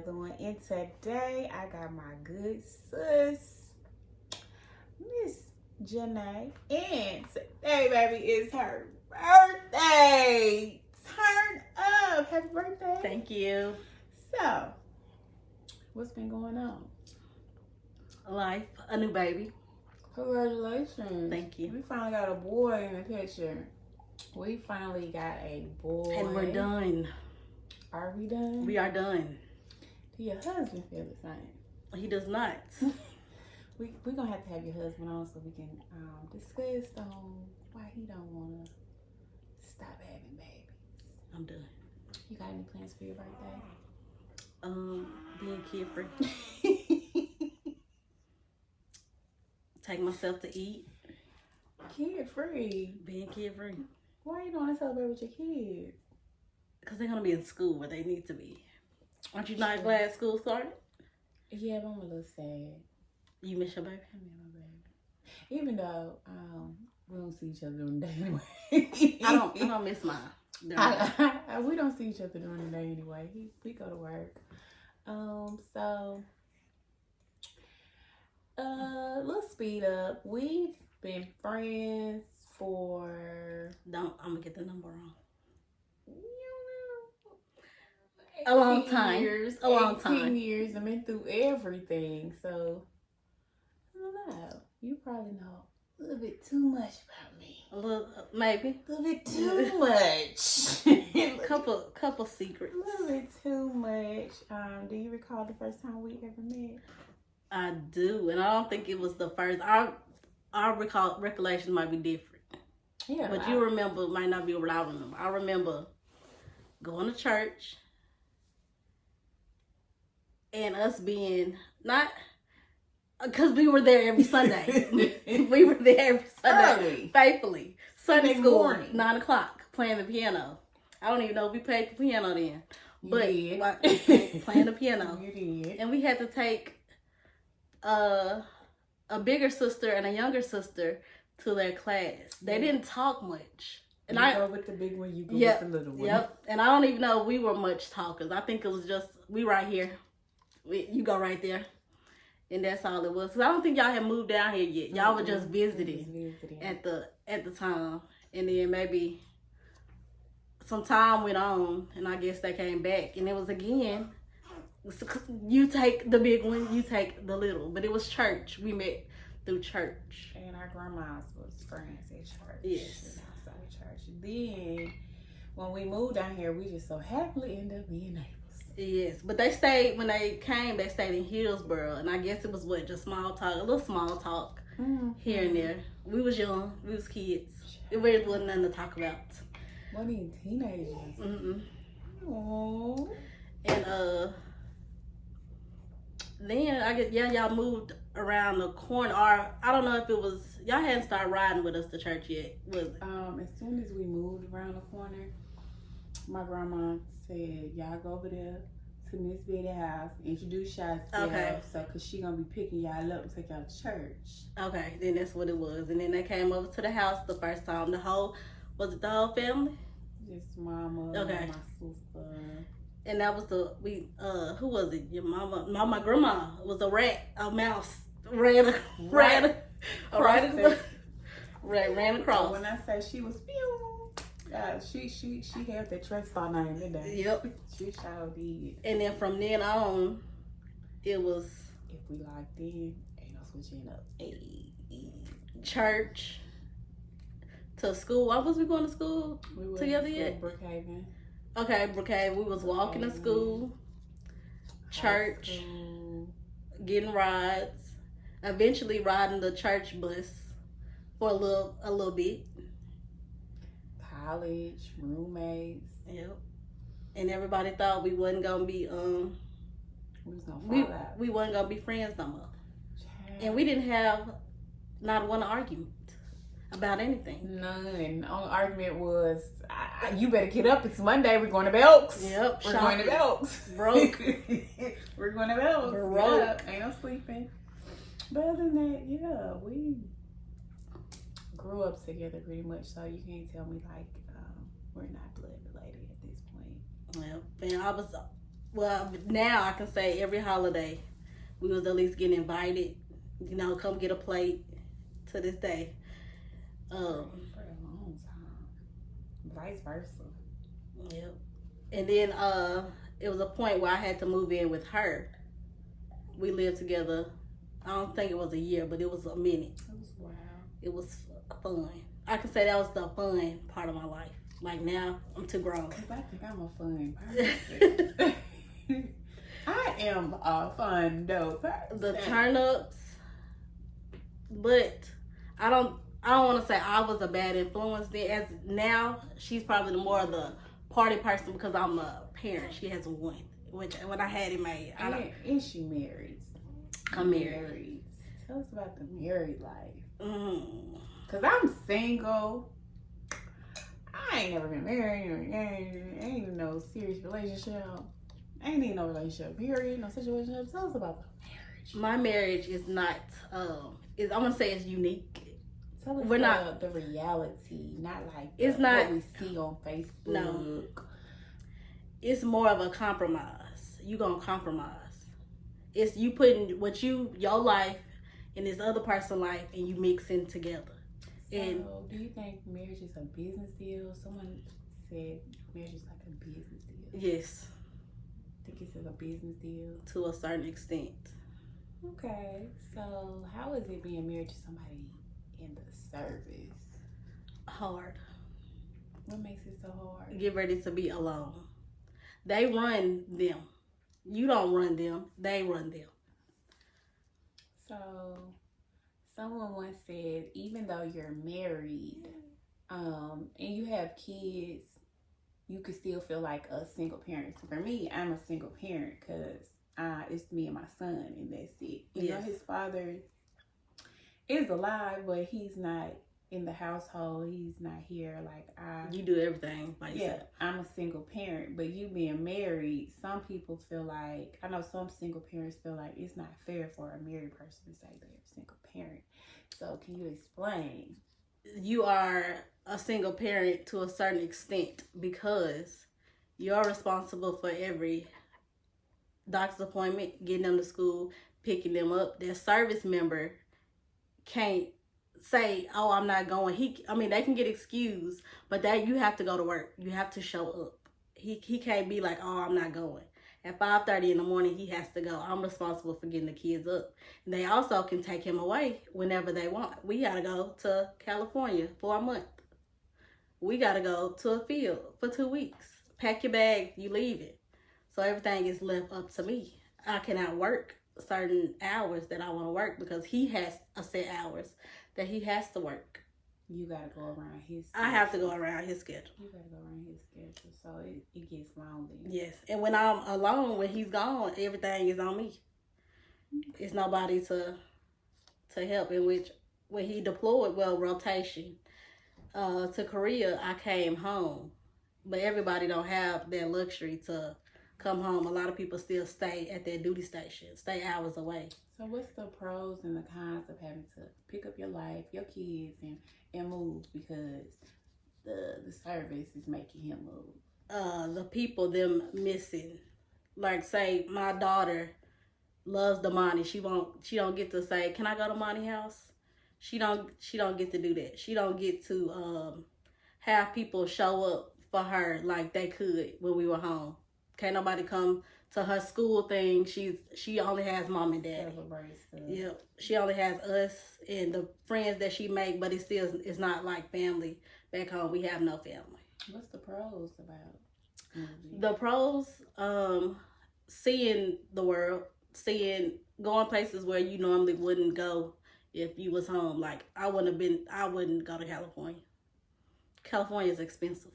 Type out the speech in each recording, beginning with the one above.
another one. And today I got my good sis, Miss Janay. And today, baby, is her birthday. Turn up. Happy birthday. Thank you. So, what's been going on? Life, a new baby. Congratulations. Thank you. We finally got a boy in the picture. We finally got a boy. And we're done. Are we done? We are done. Do your husband feel the same? He does not. We're going to have your husband on so we can discuss why he don't want to stop having babies. I'm done. You got any plans for your birthday? Being kid free. Take myself to eat. Kid free. Being kid free. Why you don't want to celebrate with your kids? Because they're going to be in school where they need to be. Aren't you not glad school started? Yeah, but I'm a little sad. You miss your baby? I miss my baby. Even though we don't see each other during the day anyway. I don't miss mine. We don't see each other during the day anyway. We go to work. Let's speed up. We've been friends for... I'm going to get the number wrong. A long time. Years, a long 18 time. years. I've been through everything. So, I don't know. You probably know a little bit too much about me. A little, maybe. A little bit too much. couple secrets. A little bit too much. Do you recall the first time we ever met? I do, and I don't think it was the first. Our recollection might be different. Yeah. But you remember, might not be what I remember. I remember going to church and us being not, because we were there every Sunday. We were there every Sunday. Faithfully. Sunday school, morning. 9 o'clock, playing the piano. I don't even know if we played the piano then. But playing the piano. You did. And we had to take a bigger sister and a younger sister to their class. They didn't talk much. And you go with the big one, you go with the little one. Yep. And I don't even know if we were much talkers. I think it was just, we right here. You go right there. And that's all it was. Because I don't think y'all had moved down here yet. Y'all were just visiting at the time. And then maybe some time went on. And I guess they came back. And it was again, you take the big one, you take the little. But it was church. We met through church. And our grandmas was friends at church. Yes. Outside church. Then, when we moved down here, we just so happily ended up being neighbors. Yes, but they stayed, when they came, they stayed in Hillsboro. And I guess it was just small talk, a little small talk here and there. We was young, we was kids. It really wasn't nothing to talk about. Wasn't even teenagers. Aww. And then I guess y'all moved around the corner, or I don't know if it was, y'all hadn't started riding with us to church yet, was it? As soon as we moved around the corner, my grandma said, y'all go over there to Miss Betty's house, introduce yourself, cause she gonna be picking y'all up and take y'all to church. Okay, then that's what it was. And then they came over to the house the first time. Was it the whole family? Just mama, okay, my sister. And that was who was it? Your mama? No, my grandma was a mouse ran across. When I say she was she had that track star name, didn't they? Yep. She sure did. And then from then on, it was, if we locked in, ain't no switching up. Church to school. Why was we going to school together yet? Brookhaven. Okay, Brookhaven. We was walking to school, church, getting rides, eventually riding the church bus for a little bit. College, roommates. Yep. And everybody thought we wasn't gonna be we wasn't gonna be friends no more. And we didn't have not one argument about anything. None. The only argument was, you better get up. It's Monday. We're going to Belks. Yep. We're going to Belks. Broke. We're going to Belks. Broke. Yep. Ain't no sleeping. But other than that, yeah, we grew up together pretty much. So you can't tell me like we're not blood related at this point. Well, and well, now I can say every holiday we was at least getting invited. You know, come get a plate. To this day. For a long time. Vice versa. Yep. And then it was a point where I had to move in with her. We lived together. I don't think it was a year, but it was a minute. It was wild. It was fun. I can say that was the fun part of my life. Like now, I'm too grown. Cause I think I'm a fun person. I am a fun dope person. The turn ups, but I don't want to say I was a bad influence then. As now, she's probably more of the party person because I'm a parent. She has one, which when I had it made. And she married. I'm married. Tell us about the married life. Mm. Cause I'm single. I ain't never been married. Ain't in no serious relationship. Ain't in no relationship. Period. No situation. Tell us about the marriage. My marriage is not. I want to say it's unique. Tell us We're not the reality, not like it's not what we see on Facebook. No, it's more of a compromise. You gonna compromise. It's you putting your life in this other person's life, and you mixing together. So, and do you think marriage is a business deal? Someone said marriage is like a business deal. Yes, I think it's like a business deal to a certain extent. Okay, so how is it being married to somebody in the service? Hard. What makes it so hard? Get ready to be alone. They run them. You don't run them. They run them. So, someone once said, even though you're married, and you have kids, you could still feel like a single parent. So for me, I'm a single parent because it's me and my son, and that's it. You know, his father is alive, but he's not in the household. He's not here. You do everything by yourself. I'm a single parent, but you being married, some people feel like, I know some single parents feel like it's not fair for a married person to say they're a single parent. So can you explain? You are a single parent to a certain extent because you're responsible for every doctor's appointment, getting them to school, picking them up. Their service member can't say, "Oh, I'm not going." They can get excused, but that you have to go to work. You have to show up. He can't be like, "Oh, I'm not going." At 5:30 in the morning, he has to go. I'm responsible for getting the kids up. And they also can take him away whenever they want. We gotta go to California for a month. We gotta go to a field for 2 weeks. Pack your bag, you leave it. So everything is left up to me. I cannot work certain hours that I want to work because he has a set hours that he has to work. You gotta go around his schedule. I have to go around his schedule. You gotta go around his schedule, so it gets lonely. Yes, and when I'm alone, when he's gone, everything is on me. It's nobody to help. In which when he deployed, rotation to Korea, I came home, but everybody don't have that luxury to come home. A lot of people still stay at their duty station, stay hours away. So what's the pros and the cons of having to pick up your life, your kids, and move because the service is making him move? The people, them missing. Like say my daughter loves the Monty. She don't get to say, "Can I go to Monty house?" She don't get to do that. She don't get to have people show up for her like they could when we were home. Can't nobody come to her school thing. She only has mom and dad. Yep. She only has us and the friends that she make, but it's not like family back home. We have no family. What's the pros about moving? The pros, seeing the world, going places where you normally wouldn't go if you was home. Like I wouldn't go to California. California is expensive.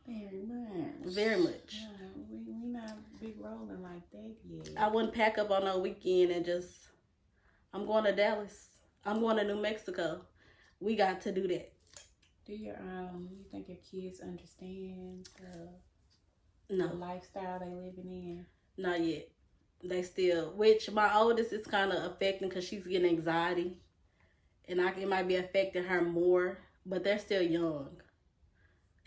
Very much. Very much. Yeah, we not big rolling like that yet. I wouldn't pack up on a weekend and just, I'm going to Dallas. I'm going to New Mexico. We got to do that. Do you think your kids understand the No. lifestyle they living in? Not yet. They still, which my oldest is kind of affecting because she's getting anxiety. And it might be affecting her more, but they're still young.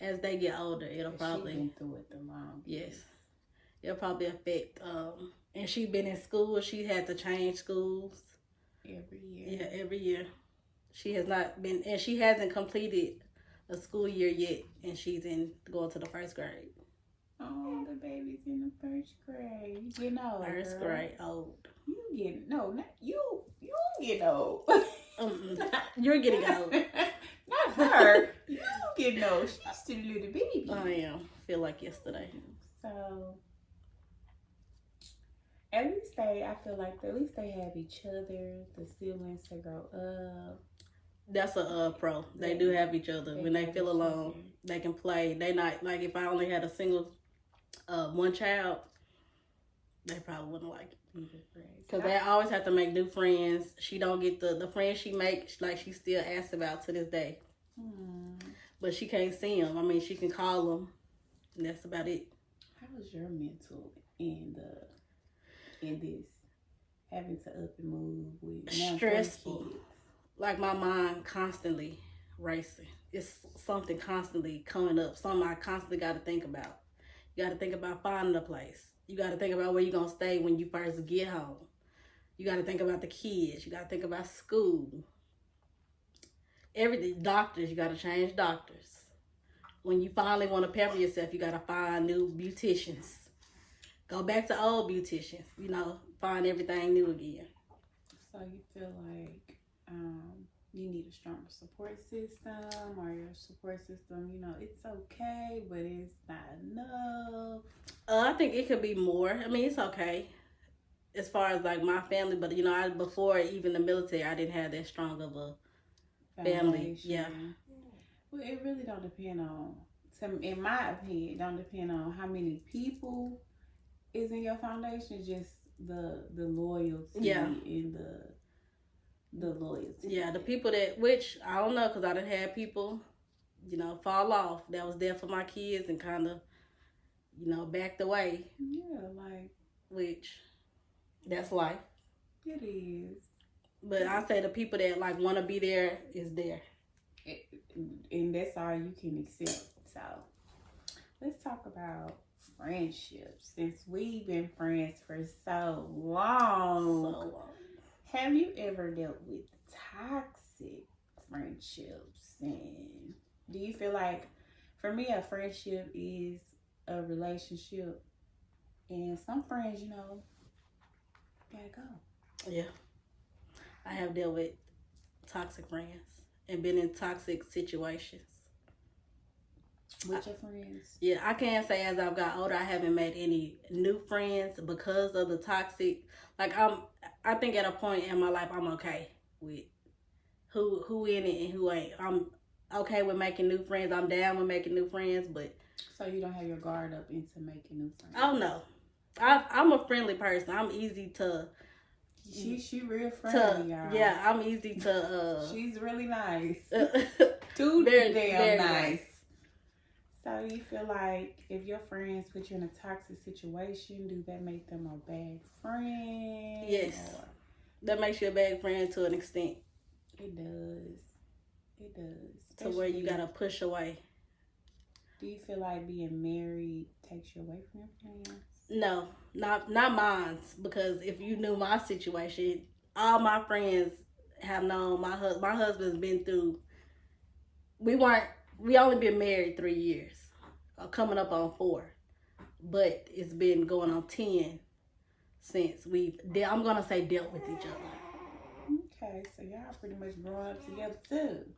As they get older, it'll probably. She been through it the longest. Yes. it'll probably affect. And she been in school. She had to change schools every year. Yeah, every year. She has not been, and she hasn't completed a school year yet, and she's going to the first grade. Oh, the baby's in the first grade. You getting old, First girl. grade old. You getting not you. You getting old. You're getting old. Not her. You getting old. She's still a little baby. I am. Feel like yesterday. So at least I feel like at least they have each other, the siblings to grow up. That's a pro. They do have each other. When they feel alone, they can play. They not like if I only had a single one child, they probably wouldn't like it. Because they always have to make new friends. She don't get the friends she makes, like she still asks about to this day. But she can't see them. I mean, she can call them, and that's about it. How was your mental in this having to up and move with stressful? Like my mind constantly racing. It's something constantly coming up. Something I constantly got to think about. You got to think about finding a place. You got to think about where you're going to stay when you first get home. You got to think about the kids. You got to think about school. Everything. Doctors. You got to change doctors. When you finally want to pamper yourself, you got to find new beauticians. Go back to old beauticians. You know, find everything new again. So you feel like you need a stronger support system, or your support system, you know, it's okay, but it's not enough? I think it could be more. I mean, it's okay as far as like my family, but you know, before even the military, I didn't have that strong of a family. Yeah. Well, it really don't depend on, in my opinion, it don't depend on how many people is in your foundation, just the loyalty and the loyalty. Yeah, the people that, which I don't know, because I done had people, you know, fall off that was there for my kids and kind of, you know, backed away. Yeah, like. Which, that's life. It is. But I say the people that like want to be there is there. And that's all you can accept. So, let's talk about friendships. Since we've been friends for so long. Have you ever dealt with toxic friendships? And do you feel like, for me, a friendship is a relationship, and some friends, you know, gotta go? Yeah. I have dealt with toxic friends and been in toxic situations. With your friends? Yeah, I can't say as I've got older, I haven't made any new friends because of the toxic. Like, I think at a point in my life, I'm okay with who in it and who ain't. I'm okay with making new friends. I'm down with making new friends, but. So you don't have your guard up into making new friends? Oh, no. I'm a friendly person. I'm easy to. She real friendly, y'all. Yeah, I'm easy to. She's really nice. Too very damn nice. So you feel like if your friends put you in a toxic situation, do that make them a bad friend? Yes. Or? That makes you a bad friend to an extent. It does. It does. Especially to where you gotta push away. Do you feel like being married takes you away from your friends? No, not mine. Because if you knew my situation, all my friends have known my husband's been through. We only been married 3 years, coming up on 4, but it's been going on 10 since I'm gonna say dealt with each other. Okay, so y'all pretty much growing up together too.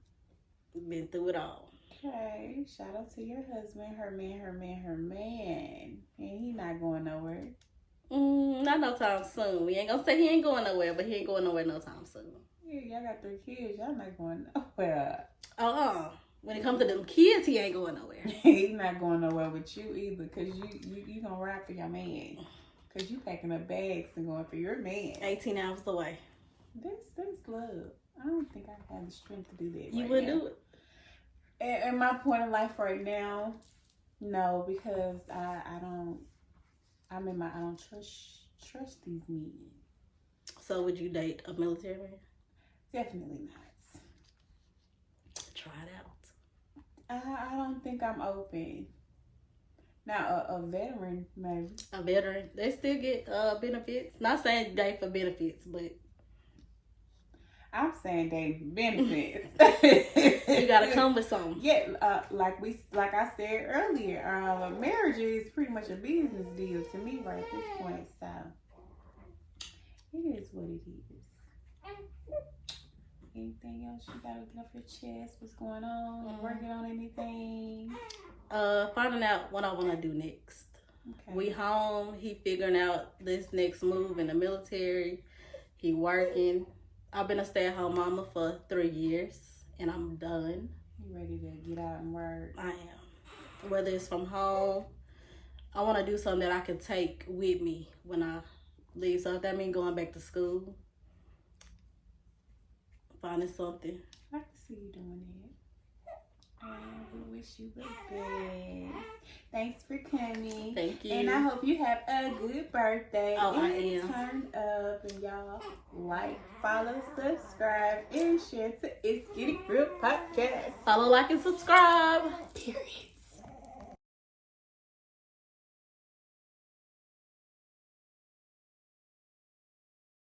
Been through it all. Okay, shout out to your husband, her man, and he not going nowhere. Not no time soon. We ain't gonna say he ain't going nowhere, but he ain't going nowhere no time soon. Yeah, y'all got 3 kids. Y'all not going nowhere. When it comes to them kids, he ain't going nowhere. He not going nowhere with you either, because you gonna ride for your man. Because you packing up bags and going for your man. 18 hours away. That's love. I don't think I have the strength to do that. You would do it. At my point in life right now, no, because I don't trust these men. So would you date a military man? Definitely not. Try it out. I don't think I'm open. Now, a veteran, maybe. A veteran, they still get benefits. Not saying they for benefits, but I'm saying they benefits. you gotta come with something. Yeah, like I said earlier, marriage is pretty much a business deal to me right at this point. So it is what it is. Anything else you gotta get off your chest? What's going on? You working on anything? Finding out what I want to do next. Okay. We home. He figuring out this next move in the military. He working. I've been a stay-at-home mama for 3 years, and I'm done. You ready to get out and work? I am. Whether it's from home, I want to do something that I can take with me when I leave. So if that means going back to school, finding something. I can see you doing it. We wish you the best. Thanks for coming. Thank you. And I hope you have a good birthday. Oh, I am. Turn up, and y'all like, follow, subscribe, and share to It's Getting Real Podcast. Follow, like, and subscribe. Period.